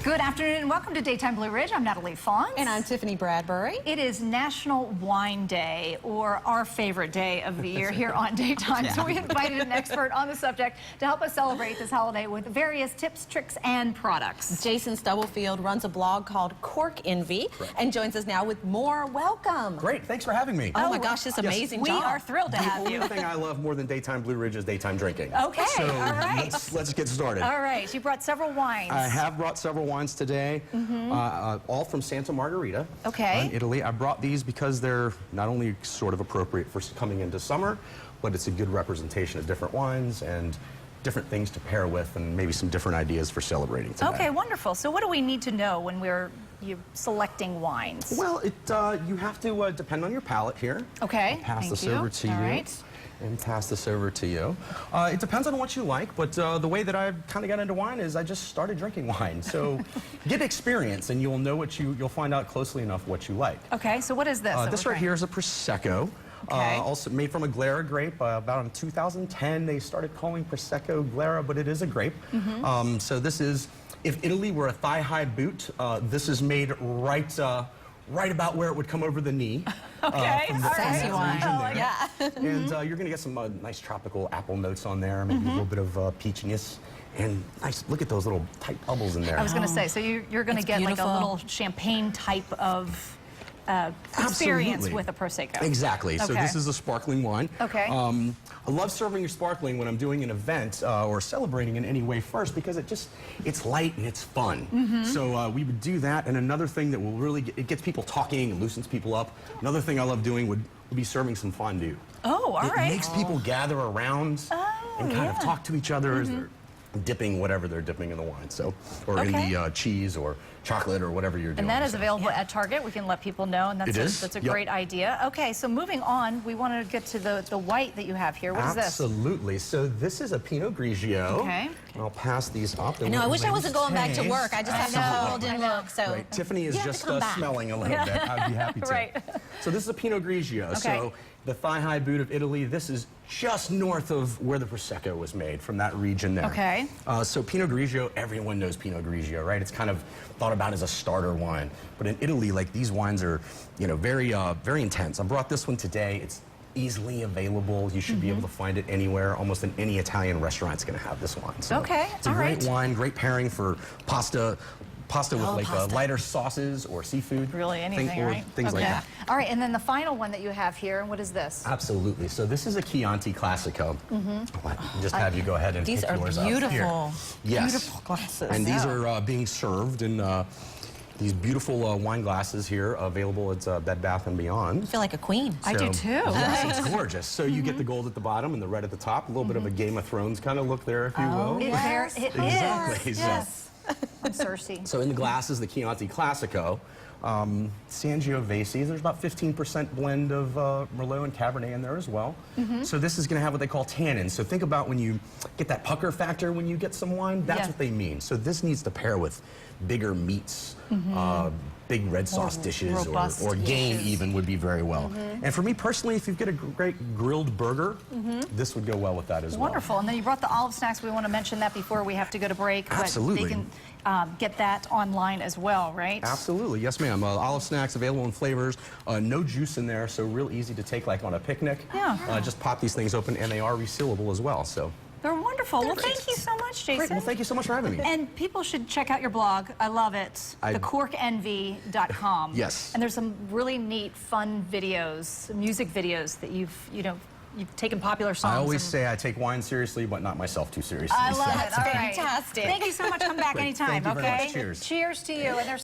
Good afternoon and welcome to Daytime Blue Ridge. I'm Natalie Fons. And I'm Tiffany Bradbury. It is National Wine Day, or our favorite day of the year here on Daytime. So we invited an expert on the subject to help us celebrate this holiday with various tips, tricks, and products. Jason Stubblefield runs a blog called Cork Envy and joins us now with more. Welcome. Great, thanks for having me. Oh my gosh, this amazing We job. are thrilled to have The you. only thing I love more than Daytime Blue Ridge is daytime drinking. Okay, So all right. let's get started. All right, you brought several wines. I have brought several wines today, all from Santa Margherita Okay. in Italy. I brought these because they're not only sort of appropriate for coming into summer, but it's a good representation of different wines and different things to pair with and maybe some different ideas for celebrating today. Okay, wonderful. So what do we need to know when we're selecting wines? Well, you have to depend on your palate here. Okay, I'll pass thank this you. over to All you. right. And pass this over to you. It depends on what you like, but the way that I kind of got into wine is I just started drinking wine. So get experience, and you'll know you'll find out closely enough what you like. Okay, so what is this? that This we're right trying? here is a Prosecco. Okay. Also made from a Glera grape. About in 2010, they started calling Prosecco Glera, but it is a grape. So this is, if Italy were a thigh-high boot, this is made right about where it would come over the knee. Okay, from all Sassy that wine. region there. Yeah. And you're going to get some nice tropical apple notes on there, maybe a little bit of peachiness. And nice, look at those little tight bubbles in there. I was going to say, so you're going to It's get beautiful. like a little champagne type of experience Absolutely. with a Prosecco. Exactly. So Okay. this is a sparkling wine. Okay. I love serving your sparkling when I'm doing an event or celebrating in any way first because it's light and it's fun. So we would do that. And another thing that will really, it gets people talking and loosens people up. Another thing I love doing would be serving some fondue. Oh, all It right. makes people gather around and kind of talk to each other as they're dipping whatever they're dipping in the wine. So, or in Okay. the cheese or chocolate or whatever you're doing. And that is So- available at Target. We can let people know, and It is? that's a Yep. great idea. Okay, so moving on, we want to get to the white that you have here. What is this? Absolutely. So this is a Pinot Grigio. Okay. And I'll pass these up. No, I wish I wasn't going back to work. I just have to hold and look. So Right. Tiffany is you have to just come back. smelling a little bit. I'd be happy to. Right. So this is a Pinot Grigio. Okay. So the thigh-high boot of Italy. This is just north of where the Prosecco was made, from that region there. Okay. So Pinot Grigio, everyone knows Pinot Grigio, right? It's kind of thought about as a starter wine. But in Italy, like, these wines are, very intense. I brought this one today. It's easily available. You should be able to find it anywhere. Almost in any Italian restaurant's going to have this wine. So Okay, it's a all great right. wine, great pairing for pasta with pasta. lighter sauces or seafood. Really anything, right? Things like Okay. that. All right, and then the final one that you have here, what is this? Absolutely. So this is a Chianti Classico. I'll just have you go ahead and These pick are yours up. Here. beautiful. Yes. Beautiful glasses. And these Yeah. are being served in these beautiful wine glasses here, available at Bed Bath & Beyond. I feel like a queen. I do too. Yes, it's gorgeous. So you get the gold at the bottom and the red at the top. A little bit of a Game of Thrones kind of look there, if you will. It is. Exactly, so- Yes. I'm Cersei. So in the glass is the Chianti Classico. Sangiovese, there's about 15% blend of Merlot and Cabernet in there as well. So this is going to have what they call tannins. So think about when you get that pucker factor when you get some wine, that's Yeah. what they mean. So this needs to pair with bigger meats, big red sauce dishes, robust or game dishes. even would be very well. And for me personally, if you get a great grilled burger, this would go well with that as well. Wonderful. And then you brought the olive snacks. We want to mention that before we have to go to break. Absolutely. But they can get that online as well, right? Absolutely, yes ma'am. Olive snacks available in flavors, no juice in there, so real easy to take like on a picnic. Yeah. Just pop these things open and they are resealable as well, so. They're wonderful. Well, great. thank you so much, Jason. Great, well thank you so much for having me. And people should check out your blog. I love it. TheCorkEnvy.com. Yes. And there's some really neat, fun videos, music videos that you've taken popular songs. I always and- say I take wine seriously, but not myself too seriously. I love so. it. All right. fantastic. Thank you so much. Come back Great. anytime, Thank you very okay? much. Cheers. Cheers to you. And there's